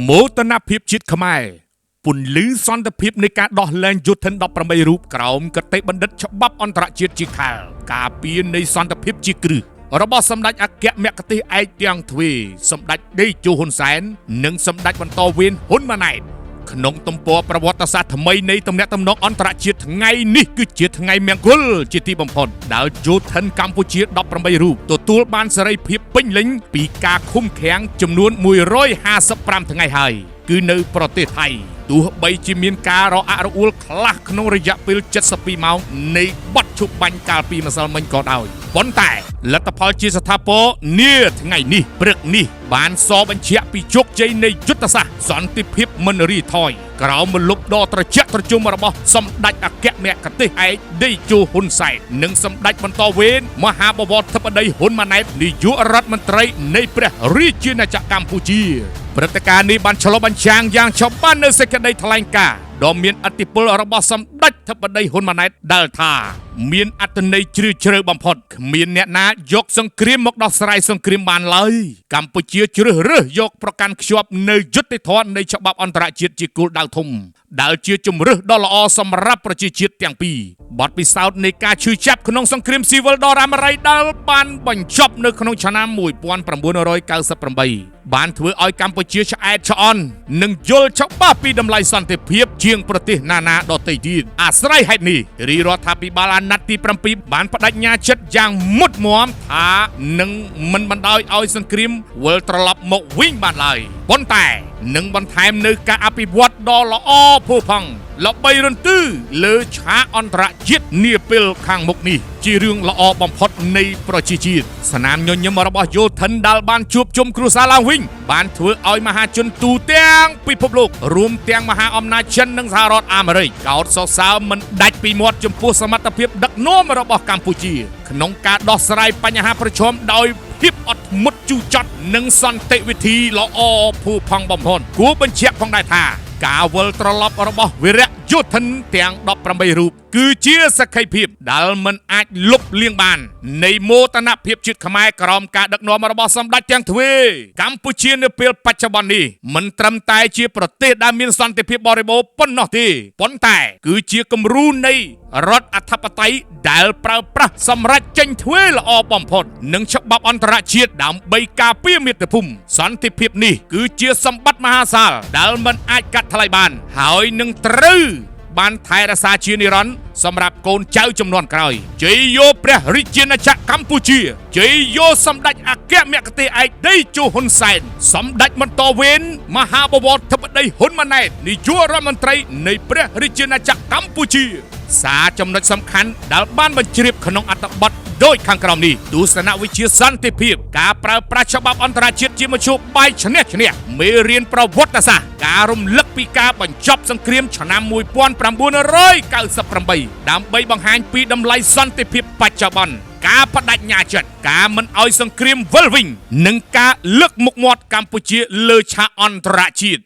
មោទនភាពជាតិខ្មែរពន្លឺសន្តិភាពនៃការដោះលែងយុទ្ធន18រូបក្រោមគតិបណ្ឌិតច្បាប់អន្តរជាតិជាខាលការពារនៃសន្តិភាពជាគ្រឹះរបស់សម្ដេចអគ្គមគ្គទេសឯកទាំងទ្វេសម្ដេចតេជោហ៊ុនសែននិងសម្ដេចបន្តវេនហ៊ុនម៉ាណែតក្នុងទំព័រប្រវត្តិសាស្ត្រថ្មីនៃទំនាក់ទំនងអន្តរជាតិថ្ងៃនេះគឺជាថ្ងៃមង្គលជាទីបំផុតដែលយោធិនកម្ពុជា18រូបទទួលបានសេរីភាពពេញលេញពីការឃុំឃាំងចំនួន155ថ្ងៃហើយគឺនៅប្រទេសថៃទោះបីជាមានការរអាក់រអួលខ្លះក្នុងរយៈពេល72ម៉ោងនៃបទឈប់បាញ់កាលពីម្សិលមិញក៏ដោយប៉ុន្តែលទ្ធផលជាស្ថាពរនាថ្ងៃនេះព្រឹកនេះបានសរបញ្ជាក់ពីជោគជ័យនៃយុទ្ធសាស្ត្រសន្តិភាពមិនរីថយក្រោមមលុបដ៏ត្រជាក់ត្រជុំរបស់សម្ដេចអគ្គមគ្គទេសឯកតេជោហ៊ុនសែននិងសម្ដេចបន្តវេនមហាបវរធិបតីហ៊ុនម៉ាណែតនាយករដ្ឋមន្ត្រីនៃព្រះរាជាណាចក្រកម្ពុជាព្រឹត្តិការណ៍នេះបានឆ្លុះបញ្ចាំងយ៉ាងច្បាស់នៅសេចក្តីថ្លែងការណ៍ដ៏មានឥទ្ធិពលរបស់សម្ដេចធិបតីហ៊ុនម៉ាណែតដែលថាមានអត្ថន័យជ្រាលជ្រៅបំផុតគ្មានអ្នកណាយកសង្គ្រាមមកដោះស្រាយសង្គ្រាមបានឡើយកម្ពុជាជ្រើសរើសយកប្រកាន់ខ្ជាប់នៅយុត្តិធម៌នៃច្បាប់អន្តរជាតិជាគោលដៅធំដែលជាជំរើសដ៏ល្អសម្រាប់ប្រជាជាតិទាំងពីរបទពិសោធន៍នៃការឈឺចាប់ក្នុងសង្គ្រាមស៊ីវិលដ៏រ៉ាំរ៉ៃដែលបានបញ្ចប់នៅក្នុងឆ្នាំ1998បានធ្វើឲ្យកម្ពុជាឆ្អែតឆ្អន់និងយល់ច្បាស់ពីតម្លៃសន្តិភាពជាងប្រទេសណានាដទៃទៀតអាស្រ័យហេតុនេះរាជរដ្ឋាភិបាលអាណត្តិទី7បានបដិញ្ញាចិត្តយ៉ាងមុតមាំថានឹងមិនបណ្ដោយឲ្យសង្គ្រាមវិលត្រឡប់មកវិញបានឡើយប៉ុន្តែនឹងបន្ថែមនៅការអភិវឌ្ឍដ៏ល្អផូរផង់ល្បីរន្ទឺលើឆាកអន្តរជាតិនាពេលខាងមុខនេះជារឿងល្អបំផុតនៃប្រជាជាតិស្នាមញញឹមរបស់យោធិនដែលបានជួបជុំគ្រួសារឡើងវិញបានធ្វើឲ្យមហាជនទូទាំងពិភពលោករួមទាំងមហាអំណាចចិននិងសហរដ្ឋអាមេរិកកោតសរសើរមិនដាច់ពីមាត់ចំពោះសមត្ថភាពដឹកនាំរបស់កម្ពុជាក្នុងការដោះស្រាយបញ្ហាប្រឈមដោយភាពអត់ធ្មត់ជូរចត់និងសន្តិវិធីល្អផូរផង់បំផុតគួរបញ្ជាក់ផងដែរថាការវិលត្រឡប់របស់វីរៈយោធិនទាំង18រូបគឺជាសក្ខីភាពដែលមិនអាចលុបលាងបាននៃមោទនភាពជាតិខ្មែរក្រោមការដឹកនាំរបស់សម្ដេចទាំងទ្វេកម្ពុជានៅពេលបច្ចុប្បន្ននេះមិនត្រឹមតែជាប្រទេសដែលមានសន្តិភាពបរិបូរណ៍ប៉ុណ្ណោះទេប៉ុន្តែគឺជាគំរូនៃរដ្ឋអធិបតេយ្យដែលប្រើប្រាស់សម្រាប់ចេញទ្វេល្អបំផុតនិងច្បាប់អន្តរជាតិដើម្បីការពារមាតុភូមិសន្តិភាពនេះគឺជាសម្បត្តិមហាសាលដែលមិនអាចកាត់ថ្លៃបានហើយនឹងត្រូវបានថែរក្សាជានិរន្តរ៍សម្រាប់កូនចៅជំនាន់ក្រោយជ័យយោព្រះរាជាណាចក្រកម្ពុជាជ័យយោសម្ដេចអគ្គមគ្គទេសឯកតេជោហ៊ុនសែនសម្ដេចបន្តវេនមហាបវរធិបតីហ៊ុនម៉ាណែតនាយករដ្ឋមន្ត្រីនៃព្រះរាជាណាចក្រកម្ពុជាសារចំណុចសំខាន់ដែលបានបញ្ជ្រាបក្នុងអត្ថបទដូចខាងក្រោមនេះទស្សនវិជ្ជាសន្តិភាពការប្រើប្រាស់ច្បាប់អន្តរជាតិជាមធ្យោបាយឈ្នះឈ្នះមេរៀនប្រវត្តិសាស្ត្រការរំលឹកពីការបញ្ចប់សង្គ្រាមឆ្នាំ1998ដើម្បីបង្ហាញពីតម្លៃសន្តិភាពបច្ចុប្បន្នការបដិញ្ញាចិត្តការមិនឲ្យសង្គ្រាមវិលវិញនិងការលើកមុខមាត់កម្ពុជាលើឆាកអន្តរជាតិ